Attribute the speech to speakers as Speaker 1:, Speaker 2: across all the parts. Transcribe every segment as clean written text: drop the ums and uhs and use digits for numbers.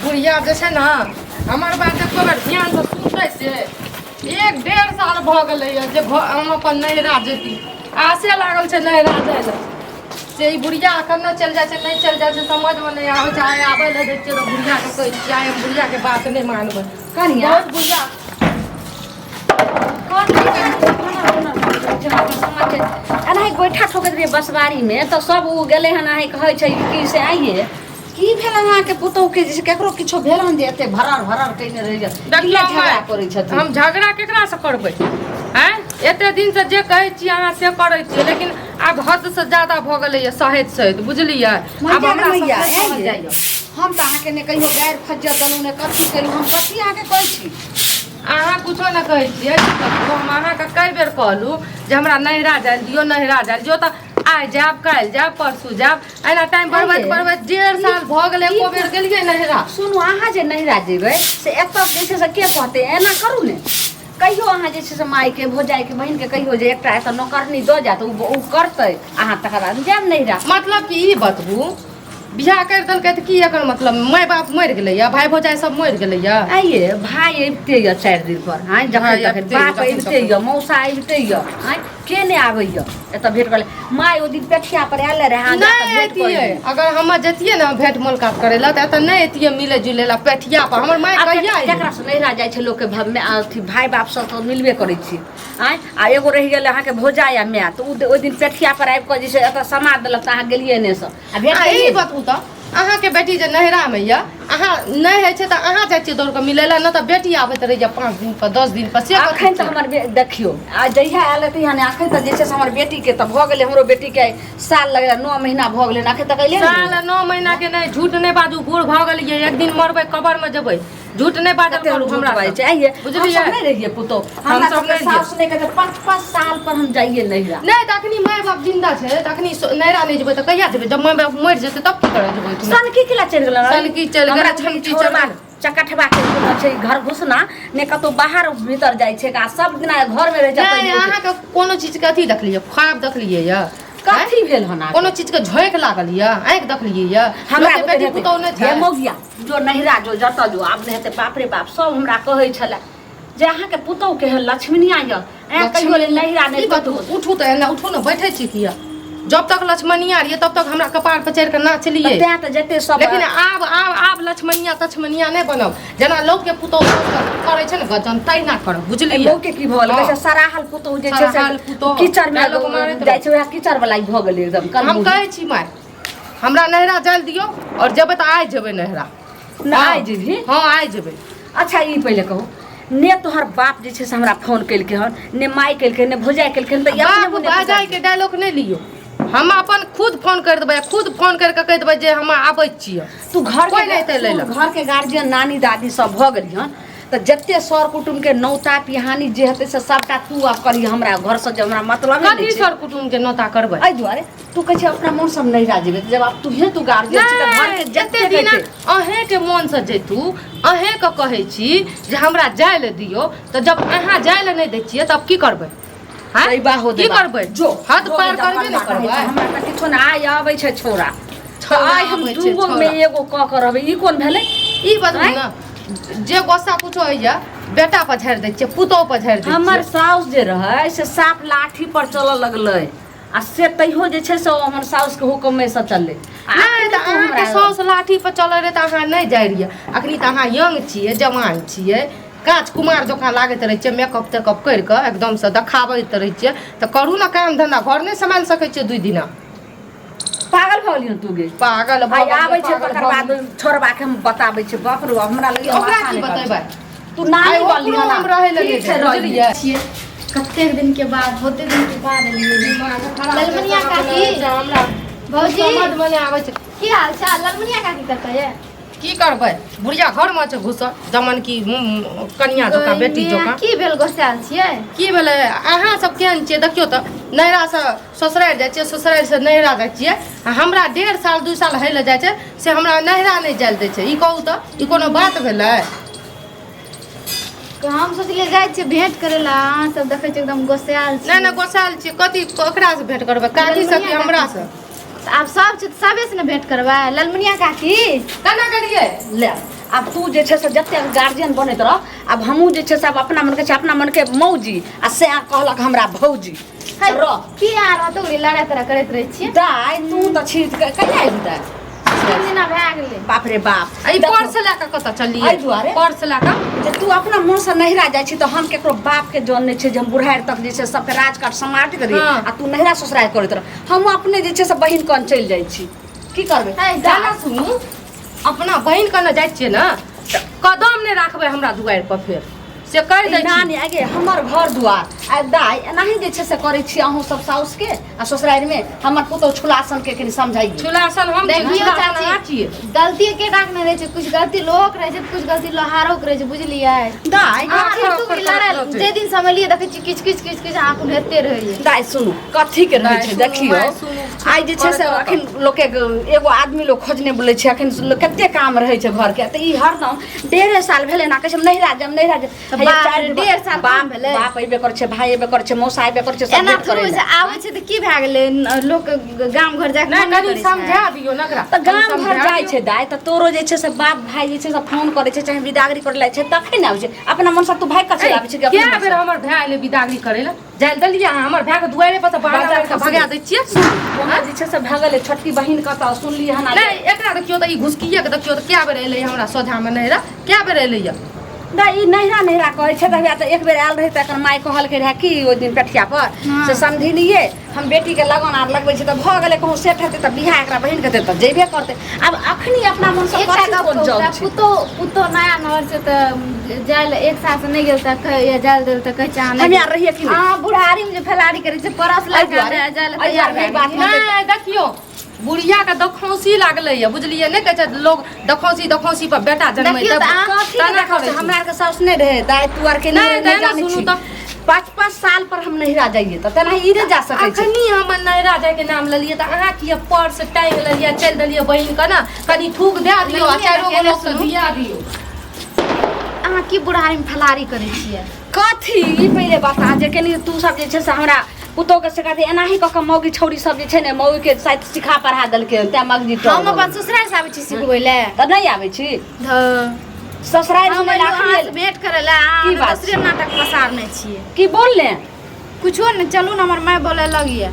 Speaker 1: बुढ़िया जैसे ना हमार बात एको बार ध्यान से सुनते से 1-1.5 साल भ गए जे हम अपन नैहरा जेती आसे लागल छै नैहरा जाए से बुढ़िया अखन न चल जाए नहीं चल जाए समझ में नहीं आवे चाहे आवे ले देते तो बुढ़िया के कह चाहे बुढ़िया के बात नहीं मानबे
Speaker 2: कनिया
Speaker 1: बहुत बुढ़िया
Speaker 2: एनाही गोइठा ठोकैत रहिए बसवारी में तो सब उ गेले हन अही कहै छै कि से आइए की भेल अहाँ के पुतौ के जैसे केकरो किछो भेल हन जे एते भरर कइने रहि जा झगड़ा करै छथिन
Speaker 1: हम झगड़ा केकरा से करबै हैं एते दिन से जे कहै छी अहाँ से करै छी लेकिन आब हद से ज्यादा भ गेलै सहित बुझलिए
Speaker 2: अब हमरा जाइए हम त अहाँ के ने कहियो गायर फज्जर दलू ने कथी करू हम कथी अहाँ के कहै छी
Speaker 1: अहाँ कुछो न कहै छियै हम अहाँके कई बेर कहलू जे हमरा नैहरा जाइल दियो तऽ आइ जायब काल्हि जायब परसू जायब एना टाइम बढ़बैत 1.5 साल भ गेलै एको बेर गेलियै नैहरा
Speaker 2: सुनू अहाँ जे नैहरा जेबै से एतऽ जे छै से के कहतै एना करू ने कहियो अहाँ जे छै से माय के भौजाई के बहिन के कहियो जे एकटा एतऽ नौकरनी दऽ जायत उ करतै अहाँ तकर बाद जायब नैहरा
Speaker 1: मतलब कि ई बतबू बियाह कर देलकै तऽ की एकर मतलब माय बाप मरि गेलैया भाई भौजाई सब मरि गेलैया
Speaker 2: आइए भाई अबिते य 4 दिन पर हाँ जखन बाप अबिते य मौसा अबिते य हाँ के ने आबैया एतऽ भेट करले माय ओ दिन पेठिया पर आएले रहे
Speaker 1: नहीं एतियै अगर हम जतियै ना भेंट मुलाकात करे ला त एतऽ नहीं एतियै मिले जुले ला पेठिया पर हमर माय कहिया
Speaker 2: केकरा से नैहरा जाइ छै लोक के अथी भाई बाप सब तो मिलबे करै छी हाँ आ एगो रहि गेल अहाँ के भौजाई आ माय तो ओइ दिन पेठिया पर आबि के जे छै एतऽ समाद देलक त अहाँ गेलियै ने से आ भेट
Speaker 1: अहाँ के बेटी जे नैहरा में या अहाँ नहीं है त अहाँ जाइ छी दौड़ के मिले ला न त बेटी आबैत रहि जा 5 दिन पर 10 दिन पर से
Speaker 2: अखन त हमर देखियो आ जहिया आयल त हने अखन त जे छै हमर बेटी के त भ गेलै हमरो बेटी के साल लगला 9 महीना भ गेलै अखन त कहले
Speaker 1: साल 9 महीना के नहीं झूठ नहीं बाजू बूढ़ भ गेलियै एक दिन मरबै कब्र में जेबै झूठ नहीं बाजल करू हमरा
Speaker 2: बाजै छै आइए
Speaker 1: बुझलियै
Speaker 2: हम सब नहीं रहिए पुतो हमरा सब के सास ने के 5 साल पर हम जाइए नैहरा
Speaker 1: नहीं तखनी माय बाप जिंदा छै तखनी नैहरा नहीं जेबै त कहिया जेबै जब माय बाप मरि जेतै तब की करऽ जेबै
Speaker 2: सनकी किला चल गेल
Speaker 1: सनकी चल गेल
Speaker 2: छमकी छोड़बा चकठबा के छै घर घुसना ने कतो बाहर भीतर जाय छै का सब दिना घर में रह जात
Speaker 1: नहीं अहाँ के कोनो चीज के अथी देखलियै ख्वाब देखलियै या
Speaker 2: कथी भेल हना
Speaker 1: कोनो चीज के झोंक लागल या आंख देखलियै या
Speaker 2: हमरा
Speaker 1: बेटी पुतौ नै छै
Speaker 2: मोगिया जो नैहरा जो जत जो आब ने हेते बाप रे बाप सब हमरा कहै छले जे अहाँ के पुतौ के लक्ष्मनिया या ए कहियो नैहरा नै कतौ
Speaker 1: उठू त एना उठू न बैठै छी किया जब तक लक्ष्मनिया रहिए तब तक हमरा कपार पर चढ़ के नाचलिए
Speaker 2: तैं त जते सब
Speaker 1: लेकिन आब लक्ष्मनिया नहीं बनब जना लोग के पुतौ करे छै न गजन तैना करब बुझलिए
Speaker 2: लोग के की भल कैसे सराहल पुतौ जे छै से कीचड़ में लोग मारे जाय छै वह कीचड़ वाला भ गेलै एकदम
Speaker 1: हम कहै छी माय हमरा नैहरा जाल दियो और जेबै त आइ जेबै नैहरा
Speaker 2: ना आइ जेबी
Speaker 1: हां आइ जेबै
Speaker 2: अच्छा ई पहिले कहू ने तोहर बाप जे छै से हमरा फोन केलके हन ने माय केलके ने भौजाई केलके त
Speaker 1: बाप बाजाई के डायलॉग नहीं लियो हम अपन खुद फोन कर देबै खुद फोन करके कह देबै जे हम आबै छियै
Speaker 2: तू घर
Speaker 1: कोई नहीं तै ले
Speaker 2: घर के गार्जियन नानी दादी सब भ गेली हन त जत्ते सर कुटुम के नौता पिहानी जे हेतै से सबटा तू अब करी हमरा घर से जे हमरा मतलब नहीं
Speaker 1: कथी सर कुटुम के नौता करबै
Speaker 2: आई दुआरे तू कह छै अपना मन सब नहीं राजीबे जब आप तू गार्जियन छी त घर के जत्ते
Speaker 1: दिन अहे के मन से जेतू अहे के कहै छी जे हमरा जाय ले दियो त जब अहाँ जाय ले नहीं दै छियै तब की करबै हां की करबै
Speaker 2: जो
Speaker 1: हाथ पार करबे न करबै
Speaker 2: हमरा त किछो न आइ आबै छै छोरा आइ हम दूगो में एगो क करबै ई कोन भेलै
Speaker 1: ई बतबू न जे गोसा कुछो होइया बेटा पर झाड़ दै छियै पुतौ पर झाड़ दै छियै
Speaker 2: हमर साउस जे रहै से साफ लाठी पर चलऽ लगलै आ से तैयो जे छै से हमर साउस के हुक्म में से चललै
Speaker 1: नहीं त अहाँ के साउस लाठी पर चलै रे त अहाँ नहीं जाय रियै अखनी त अहाँ यंग छियै जवान छियै काज कुमार जकाँ लागैत रहै छै मेकअप तेकअप करि कऽ एकदम से देखाबैत रहै छियै त करू न काम धंधा घर नहीं संभाल सकै छियै 2 दिना
Speaker 2: पागल भ गेलियन तू गे
Speaker 1: पागल
Speaker 2: भाई आबै छै तकर बाद छोड़बा के हम बताबै छै बाप रे हमरा लगे
Speaker 1: ओकरा की बतेबै
Speaker 2: तू नानी वाली
Speaker 1: हम रहै लगे बुझलियै
Speaker 3: छियै कते दिन के बाद होते दिन के बाद ललमनिया काकी
Speaker 1: हमरा
Speaker 3: भौजी
Speaker 1: समझ में नहीं आबै छै
Speaker 3: की हाल चाल ललमनिया काकी करते है
Speaker 1: की करबै बुढ़िया घर में छै घुसल जमन की कन्या जकाँ बेटी जकाँ
Speaker 3: की भेल गोसाल छियै
Speaker 1: की भेलै अहाँ सब केहन छियै देखियो त नैहरा से ससुराल जाइ छियै ससुराल से नैहरा जाइ छियै हमरा 1.5 साल 2 साल होइ ले जाइ छै से हमरा नैहरा नहीं जाय दै छै ई कहू त ई कोनो बात भेलै
Speaker 3: हम सोचलिए जाय छियै भेंट करे ला अहाँ सब देखै छियै एकदम गोसाल छी
Speaker 1: नहीं गोसाल छियै कथी ओकरा से भेंट करबै काकी से कि हमरा से
Speaker 3: आब सब छै सबे से ने भेंट करबै ललमनिया काकी
Speaker 1: केना करियै
Speaker 2: ले अब तू जे छै से जते गार्जियन बनैत रह अब हमहूँ जे छै से अब अपना मन के छै अपना मन के मौजी आ से कहलक हमरा भौजी रह
Speaker 3: की आ रहा तो लड़ाई तरह करैत रहे छियै
Speaker 2: दाय तू तऽ छी कहिया आबि दाय
Speaker 3: 3 दिन भए गेलै
Speaker 2: बाप रे बाप
Speaker 1: आई पर्स लए कऽ कतऽ चलिए
Speaker 2: एहि दुआरे
Speaker 1: पर्स लए कऽ
Speaker 2: जे तू अपना मन से नहिरा जाइ छी तऽ हम केकरो बाप के जन नहि छै जे हम बुढ़ारि तक जे छै सबके राजकाट समाटैत रही
Speaker 1: हाँ।
Speaker 2: आ तू नहिरा ससुराल करैत रह हम अपने जे छै से बहिन कन चलि जाइ छी की करबै
Speaker 1: गाना सुनू अपना बहिन कने जाइ छियै ने तऽ कदम नहि राखबै हमरा दुआरि पर फेर से कहि दै छी
Speaker 2: नानी आगे हमर घर दुआर आ दाय एनाही जे छै से करै छी अहूँ सब साउस के आ ससुराल में हमर पुतौ छुलासन के कनि समझाइए
Speaker 1: चुलासन हम
Speaker 3: देखियो
Speaker 1: चुलासन अहाँ
Speaker 3: चाची
Speaker 1: छियै
Speaker 3: गलती के डाक नहीं रहे छै कुछ गलती लोग रहे छै कुछ गलती लोहारो के रहे छै बुझलियै
Speaker 2: दाय
Speaker 1: हाँ।
Speaker 3: लड़ाई जे दिन समझलिए देखे छी किच किच किच किच आंख हेते रहिए
Speaker 2: दाय सुनू कथी के रहै छै
Speaker 1: दाय
Speaker 2: देखियो
Speaker 1: सुनू, सुनू,
Speaker 2: आइ जे छै से
Speaker 1: करत
Speaker 2: अखन लोक के एगो आदमी लोग खोजने बोलै छै अखन कते काम रहै छै घर के तऽ ई हरदम 1.5 साल भेलै ना कहै छै नहिरा जब नहिरा
Speaker 3: तऽ बाप रे, 1.5 साल काम भेलै।
Speaker 2: बाप अइबे करै छै भाई अइबे करै छै मौसा अइबे करै छै सब
Speaker 3: एना
Speaker 2: भेट
Speaker 3: थोड़े
Speaker 2: करै
Speaker 3: से आवे छै त की भए गेलै लोग गांव घर जाके
Speaker 1: नहीं
Speaker 3: मना
Speaker 1: कनी
Speaker 3: करै छै।
Speaker 1: समझा दियो नकरा
Speaker 2: तऽ गाम घर जाइ छै दाय तऽ तोरो जे छै से बाप भाई जे छै से फोन करै छै चाहे विदागरी करे लै छै तखन आबै छै अपना मन से तू भाई कछे आबै छै कि
Speaker 1: क्या
Speaker 2: अपना
Speaker 1: बेर हमर भाई आइले बिदागरी करे ला जाय देलिए अहाँ हमर भाई के दुआरे पर से बाहर
Speaker 2: बाजार
Speaker 1: के भगा दै छियै
Speaker 2: हमरा जे छै से भगल छोटकी बहिन के तऽ सुनली हना
Speaker 1: नहीं एकरा देखियो त ई घुसकिए के देखियो त क्या बेर एलै हमरा सोझा में नहिरा क्या बेर एलै या
Speaker 2: दा ई नहिरा नहिरा कहै छै तऽ एक बेर आयल रहे त एकर माय कहलकै रहे कि ओइ दिन पेठिया पर
Speaker 3: हाँ।
Speaker 2: से समझिलिए हम बेटी के लगन आर लगबै छै त भ गेलै कहूँ सेठ हेतै त बियाह एकरा बहिन के देतै त जेबे करतै अब अखनी अपना मन से
Speaker 3: एकटा
Speaker 2: कथी
Speaker 3: गप
Speaker 2: कोन
Speaker 3: कहू,
Speaker 2: जॉब
Speaker 3: ता
Speaker 2: छै
Speaker 3: पुतो नया नहर से त जाल एक साल से नहीं गेल त या जाल देल त कह चाह
Speaker 2: हम यार रहिए कि नहीं?
Speaker 3: हां बुढ़ारी में जे फैलाड़ी करे छै परस
Speaker 2: एहि
Speaker 3: लगा
Speaker 2: दुआरे,
Speaker 3: जाल
Speaker 2: एहि
Speaker 3: तैयार
Speaker 2: दुआरे
Speaker 3: भए
Speaker 2: बात
Speaker 3: गेल।
Speaker 1: नहीं देखियो बुढ़िया के दखौसी लागलै या बुझलिए नहीं कहै छै लोग दखौसी पर बेटा जन्मै
Speaker 3: देखियो
Speaker 1: तब
Speaker 3: तऽ अहाँ
Speaker 2: कथी के देखौ छै हमरा आर के साउस नहीं रहे दाय तू आर के
Speaker 1: नहीं,
Speaker 2: नहीं
Speaker 1: दाय ना
Speaker 2: जानै
Speaker 1: सुनू
Speaker 2: छी
Speaker 1: तऽ।
Speaker 2: 5-5 साल पर हम नहिरा जाइए त तेना ई नहीं जा सकै छै
Speaker 1: अखनी हम नैरा जाय के नाम लेलिए त अहाँ किए पर्स टांग लेलिए चल देलिए बहिन के ना कनी थूक दे दियो आ
Speaker 3: नहीं,
Speaker 1: चारो गो
Speaker 3: अकेले
Speaker 1: लोग के
Speaker 3: सुनू।
Speaker 1: दिया दियो
Speaker 3: अहाँ की बुढ़ारी में फैलाड़ी करे छियै
Speaker 2: कथी ई पहिले बता जे कनी तू सब जे छै से हमरा पुतौ के सिखाते एनाही क के मौगी छौरी सब जे छै ने मौगी के शायद सिखा पढ़ा देलकै ते मगजी टोल
Speaker 3: हम अपन ससुराल से आबै छी सिखबै ले
Speaker 2: त नहीं आबै छी ससुराल
Speaker 3: हम
Speaker 2: में
Speaker 3: अहाँ से
Speaker 2: लाखी
Speaker 3: भेंट करे ला
Speaker 2: की बात
Speaker 3: दूसरे नाटक पसारने छियै
Speaker 2: की बोल ले
Speaker 3: कुछो नहीं चलू ना हमर माय बोले लगिए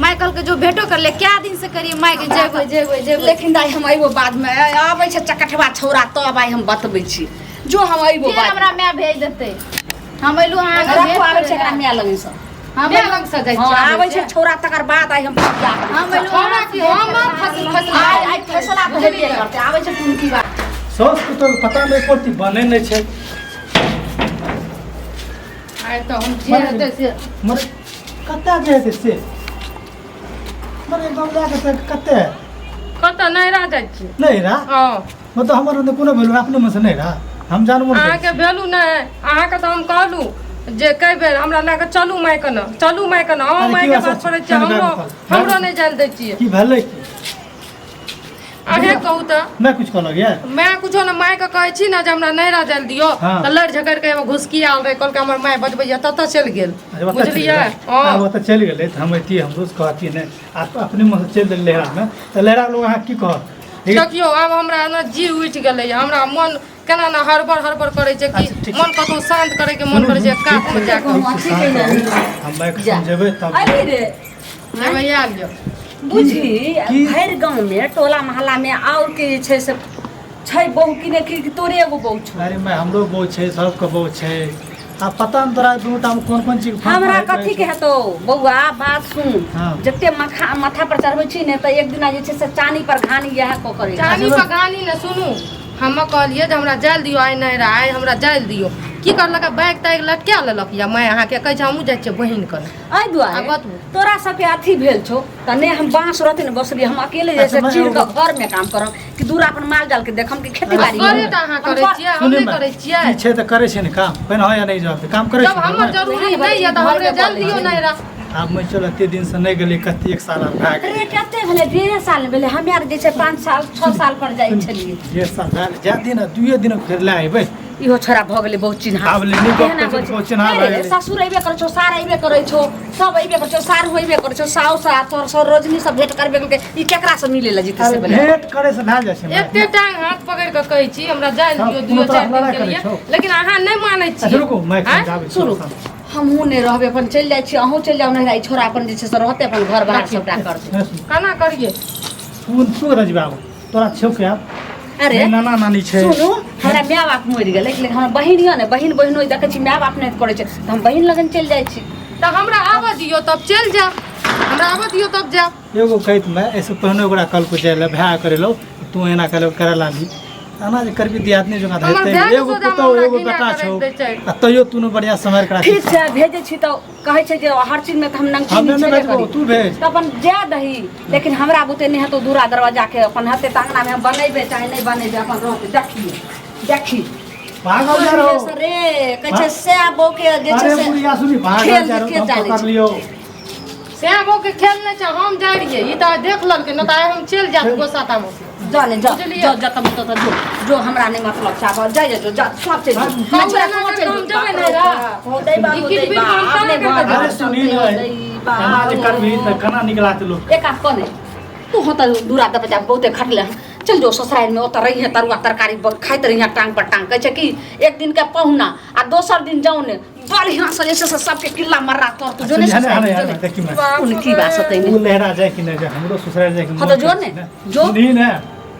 Speaker 3: माय कल के जो भेंटो कर ले क्या दिन से करिए माय के जेबै जेबै जेबै
Speaker 2: लेकिन दाई हम अइबो बाद में आबै छै चकठवा छौरा तब आइ हम बतबै छी जो हम अइबो
Speaker 3: फिर
Speaker 2: बाद
Speaker 3: हमरा माय भेज देते हम अइलू अहाँ के
Speaker 2: रखो
Speaker 3: भेंट
Speaker 2: आबै छै
Speaker 3: करे
Speaker 2: एकरा
Speaker 3: ला।
Speaker 2: मिया लगै से
Speaker 3: हम
Speaker 1: मैं
Speaker 3: अइलू
Speaker 1: लग से जाय
Speaker 2: हां आबै छै छौरा तकर बाद आइ हम पूजा
Speaker 3: हम अइलू
Speaker 1: छोरा
Speaker 3: अहाँ
Speaker 1: की
Speaker 3: के
Speaker 1: हम फसल
Speaker 2: आइ फैसला तो हेबे करते आबै छै तुम की बात
Speaker 4: सौस के तो पता नहीं कोती बने नहीं छै
Speaker 1: आइ तो हम जे हेतै से
Speaker 4: मरे कत्ता जे हेतै से मरे बंगला के से कत्ते
Speaker 1: कतऽ नैरा जाइ छी
Speaker 4: नहीं रा
Speaker 1: हां
Speaker 4: मतलब हमर अंदर कोनो भेल अपने में से नहीं रा हम जानबो नहीं
Speaker 1: अहाँके भेलू नहीं अहाँके तो हम कहलू जे कई बेर हमरा लए के चलू माय के ना चलू माय के ना हम
Speaker 4: अरे
Speaker 1: माय
Speaker 4: की
Speaker 1: के
Speaker 4: बात
Speaker 1: बात
Speaker 4: छै?
Speaker 1: करै छियै
Speaker 4: चल
Speaker 1: हमरो
Speaker 4: बात कर।
Speaker 1: हमरो नहीं जाय दै छियै
Speaker 4: की भेलै की
Speaker 1: अहे कहू तऽ
Speaker 4: मैं कुछ कहलक यार
Speaker 1: मैं कुछो ना माय के कहै छी ना जे हमरा नैरा जाय दियो
Speaker 4: हाँ।
Speaker 1: त लड़ झगड़ के एगो घुसकी आल रहे कहलकै हमर माय बजबैया ततऽ चल गेल
Speaker 4: अरे बता
Speaker 1: बुझलियै
Speaker 4: हां
Speaker 1: हां
Speaker 4: वो तो चल गेलै त हम एती हम रोज कहती नहीं आ तो अपने मन से चल देल लहरा में त लहरा लोग अहाँ की कह
Speaker 1: देखियो अब हमरा ना जी उठि गेलै हमरा मन केना ना हड़बड़ करै छै कि
Speaker 4: अच्छा, ठीक
Speaker 1: मन कतौ शांत करे के मन करै छै कात में जाके
Speaker 4: हम मैं समझेबै तब
Speaker 2: अरे रे
Speaker 1: जेबै आयल जो
Speaker 2: बुझी
Speaker 4: की?
Speaker 2: भरि गांव में टोला मोहल्ला में और के जे छै से छै बहु कि नहीं कि तोरे एगो बहु छौ
Speaker 4: अरे मैं हमरो बहु छै सबके बहु छै आ पता न तोरा दुनू टाइम कोन कोन चीज
Speaker 2: हमरा कथी के हेतौ बौआ बात सुन
Speaker 4: हाँ।
Speaker 2: जते माथा पर चढ़बै छी ने त एक दिना जे छै से चानी पर घानी यह को करे
Speaker 1: चानी पगानी न सुनू हम कहलिए जे हमरा जाल दियो आइ नहीं रहा हमरा जाल दियो की करलक बैग तैग लटका लेलक या मैं अहाँ के कहै छै हमहूँ जाइ छियै बहिन कन
Speaker 2: एहि दुआरे
Speaker 1: आब बतबू।
Speaker 2: तोरा सबके अथी भेल छौ त ने हम बांस रहते न बसरी हम अकेले जैसे
Speaker 4: अच्छा, मैं
Speaker 2: चीर
Speaker 4: एगो-
Speaker 2: के घर में काम करम कि दूर अपन माल जाल के देखम कि खेती बाड़ी
Speaker 1: करे त अहाँ करै छियै हम नहीं करै छियै
Speaker 4: ई छै त करे छै ने काम पहिने हो या नहीं जवाब काम करे
Speaker 1: जब हमर
Speaker 4: छै
Speaker 1: जरूरी नहीं है त हमरे जाल दियो नहीं रहा
Speaker 4: आब मैं चल एते दिन से नहीं गेली कते एक साल आर भए गेल
Speaker 2: अरे कते भेले 1.5 साल भेले हम यार जे छै 5 साल 6 साल पर जाइ छलिए
Speaker 4: 1.5 साल भए जा दिन 2 दिन फेर ले आइबै
Speaker 2: इहो छोरा भ गेलै बहुत चिन्हा
Speaker 4: आब ले नीक गप कहै छै, बहुत चिन्हा भए गेलै।
Speaker 2: ससुर अइबे करै छौ, सार अइबे करै छौ, सब अइबे करै छौ, सार होइबे करै छौ, साउस आ तोर सर रजनी सब भेट करबे केलकै। ई केकरा से मिले ला जीते से बोले
Speaker 4: भेट करे से भए जाइ छै।
Speaker 1: एते टाइम हाथ पकड़ के कहै छी हमरा जाय दियौ
Speaker 4: हाँ,
Speaker 1: 2-4 दिन
Speaker 4: लड़ाई
Speaker 1: के
Speaker 4: करै
Speaker 1: लिए,
Speaker 4: छौ।
Speaker 1: लेकिन अहाँ नहीं मानै
Speaker 4: अच्छा
Speaker 1: छी।
Speaker 4: रुको मैं समझाबै छी।
Speaker 2: सुनू हमहूँ नहि रहबै, अपन चलि जाइ छी, अहूँ चलि जाउ, नहीं ई छोरा अपन जे छै से रहते अपन घर बाहर सबटा करतै।
Speaker 1: केना करिए?
Speaker 4: तू रजबा आब तोरा छौ के आब
Speaker 2: अरे
Speaker 4: नाना नानी छै।
Speaker 2: सुनू हमरा माय बाप मरि गेलै, लेकिन हमर बहिन यऽ ने, बहिन बहिनोइ देखै छी माय बाप नहि करै छै, तऽ हम बहिन लगन चलि जाइ छी।
Speaker 1: तो हमरा आबऽ दियो तब चल जा, हमरा आबऽ दियो तब जा।
Speaker 4: एगो कहैत मैं ऐसे पहने ओकरा कल को जाय ले भए करे लो, तू एना करे लागी आना जे करबी दियादनी जगह
Speaker 1: हमर
Speaker 4: रहते।
Speaker 1: भाय
Speaker 4: एगो
Speaker 1: के
Speaker 4: पुतौ
Speaker 1: सोझा
Speaker 4: एगो
Speaker 1: हमरा
Speaker 4: बेटा
Speaker 1: घिना
Speaker 4: छौ,
Speaker 1: करै दै छै।
Speaker 4: आ तइयो तू बढ़िया समय करा
Speaker 2: ठीक छै भेजै छी, तऽ कहै छै जे हर चीज में तऽ हम नंगी
Speaker 4: हम नहि
Speaker 2: छेबे
Speaker 4: भेजबो,
Speaker 2: करी।
Speaker 4: तू भेज।
Speaker 2: तऽ अपन जा दही, लेकिन हमरा बुते नहीं हेतौ दूरा दरवाजा के अपन हते त अंगना में हम बनेबे चाहे नहीं बनेबे, अपन रहते देखिए देखी
Speaker 4: भागल जा रहो।
Speaker 2: रे कहै छै से बो के जे छै
Speaker 4: अरे
Speaker 2: से
Speaker 4: बुढ़िया सुनी भागल
Speaker 2: खेल
Speaker 4: जा
Speaker 2: के
Speaker 4: रहो,
Speaker 2: जानै
Speaker 4: पकड़
Speaker 2: छै।
Speaker 4: लियो।
Speaker 1: श्यामो के खेल नहीं छै, हम जा रहिए, ई त देख ललके न त आइ हम चल जात गोसाता में से।
Speaker 2: जाने जा
Speaker 1: बुझलियै?
Speaker 2: जा जा तब तो जो हमरा नहीं मतलब चाह जा जा जा सब चल
Speaker 4: हम
Speaker 2: मैं छोरा
Speaker 1: ना
Speaker 2: कहाँ
Speaker 1: करके हम
Speaker 2: चल
Speaker 1: जबै नहीं रहा।
Speaker 2: हो दई बा
Speaker 1: ई
Speaker 2: हो
Speaker 1: किट
Speaker 2: दई
Speaker 1: बिट
Speaker 2: बा
Speaker 1: हम
Speaker 2: अपने
Speaker 1: कहाँ
Speaker 2: घर
Speaker 1: करके
Speaker 4: अरे सुनी एना जे करबी त केना निकला ते लोग।
Speaker 2: एक आप कने तू होता दूरा दब जा बहुते खटले चल जो ससुराल में ओत रही है तरुआ तरकारी खाइत रही टांग पर टांग कहै छै कि एक दिन के पहुना आ दोसर दिन जाऊ ने बढ़िया से जैसे से सबके किल्ला मर्रा तोर तू जो ने
Speaker 4: देखी मैं
Speaker 2: उनकी बात सतै
Speaker 4: तू लहरा जाए कि नहीं जाए, हमरो ससुराल जाए कि
Speaker 2: हाँ तो जो ने, जो।
Speaker 4: सुनी ने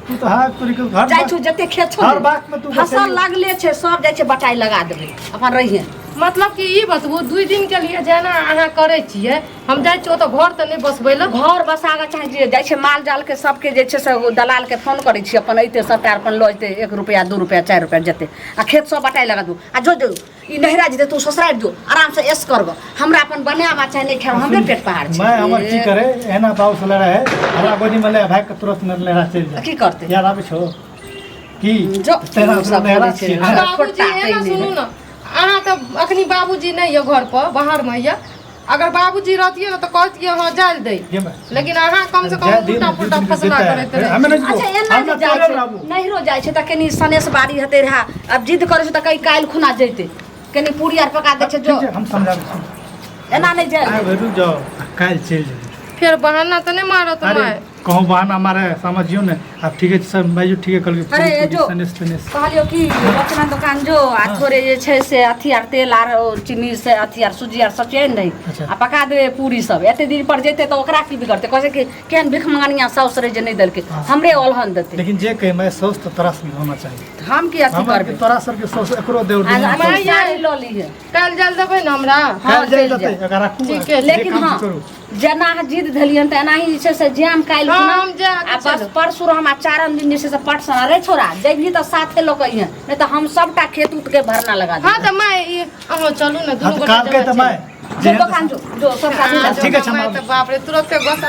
Speaker 4: तू तो हाथ तोरी के घर
Speaker 2: जाइ छु जते खेत छौ
Speaker 4: हर बात में तू
Speaker 2: फसल
Speaker 4: बसेली।
Speaker 2: लागले छै सब जाइ छै बटाई लगा देबै अपन रहिए।
Speaker 1: मतलब कि ई बतबू 2 दिन के लिए जेना अहाँ करे छिए, हम जाइ छियो त घर त नहीं बसबै ल।
Speaker 2: घर बसागा चाहे जे जाइ छै माल जाल के सबके जे छै से दलाल के फोन करै छी, अपन अइते सबटा अपन लऽ जेतै 1 रुपया 2 रुपया 4 रुपया जते आ खेत सब बटाई लगा दू आ जो जो ई नहिरा जेते तू ससुराल जो आराम से ऐश करब, हमरा अपन बनावा चाहे नहीं खाओ, हमरे पेट पहाड़ छै।
Speaker 4: मैं हमर की करे एना बाऊ से लड़ा है, हमरा गोदी में ले भाग के तुरंत न लहरा चल जा।
Speaker 2: की करते
Speaker 4: याद आबै छौ की
Speaker 2: जो
Speaker 4: तेरा
Speaker 2: सब
Speaker 4: लहरा
Speaker 2: बोलै छै।
Speaker 4: छी।
Speaker 2: हमरा
Speaker 1: बाबूजी
Speaker 2: छोटा
Speaker 1: एना
Speaker 2: कहि
Speaker 1: सुनू
Speaker 2: नहि।
Speaker 1: न, अहाँ त अखनी बाबूजी नहीं है घर पर, बाहर में है। अगर बाबूजी रहतिए न त कहतिए हां जाल दे,
Speaker 4: ये मैं
Speaker 1: लेकिन अहाँ कम से कम उल्टा पुल्टा फसला करैत रहे।
Speaker 4: हमें नहीं
Speaker 2: अच्छा एना
Speaker 4: हम
Speaker 2: जे
Speaker 4: ना
Speaker 2: जाइ
Speaker 4: तोरे
Speaker 2: छै
Speaker 4: बाबू
Speaker 2: नहिरो जाइ छै त कनी सनेस बाड़ी हते रहा, अब जिद करै छै त कई काल खुना जैते कनी पूरी आर पका दे छै जो
Speaker 4: ठीक है, हम समझाबै छी।
Speaker 2: एना नहीं जाय।
Speaker 4: आइ रुक जाओ काल चल जाए।
Speaker 1: फिर बहाना त नहीं मारो
Speaker 4: अरे
Speaker 1: तुम्हारे।
Speaker 4: कहूँ बहाना मारे समझियो ने अब ठीक है सब भाई ठीक है कल के
Speaker 2: अरे जो
Speaker 4: सनेस तनेस
Speaker 2: कहलियो कि रचना दुकान जो आ थोड़े जे छै से अथी आर तेल आर चीनी से अथी आर सूजी आर सब चैन दही
Speaker 4: अच्छा।
Speaker 2: आ पका देबे पूरी सब एते दिन पर जेते त ओकरा की बिगड़ते कहै छै कि केहन भिख मंगनिया साउस रे जे नहीं देलके हमरे ओलहन देते।
Speaker 4: लेकिन जे कहे मैं सोच तो तरस नहीं होना चाहिए।
Speaker 2: हम की अथी
Speaker 4: हमरा
Speaker 2: करबे
Speaker 4: के तोरा सब के सोच एकरो दे
Speaker 2: आज
Speaker 4: उड़
Speaker 2: अपन साड़ी ल ली है
Speaker 1: कल जल देबै न हमरा।
Speaker 2: हाँ,
Speaker 4: काल जाए
Speaker 2: चलि
Speaker 4: जते
Speaker 2: जाए।
Speaker 4: अगर रखू
Speaker 1: ठीक है,
Speaker 2: लेकिन हाँ जेना जिद धलियन त एनाही जे छै से जाम काल
Speaker 1: हाँ,
Speaker 2: खुना
Speaker 1: हम जा के
Speaker 2: आ बस
Speaker 1: चलब।
Speaker 2: परसू हम आ 4 दिन जे छै से पटसन रे छोरा जइभी त साथे लोग अइहे नहीं त हम सबटा खेत उत के भरना लगा
Speaker 1: हाँ
Speaker 2: देबै।
Speaker 1: त मैं अहाँ चलू न
Speaker 4: हां
Speaker 1: दुनू
Speaker 4: तो काम के तो मैं
Speaker 2: जो दुकान जो सबटा
Speaker 4: ठीक है, क्षमा।
Speaker 1: बाप रे तुरंत गोसा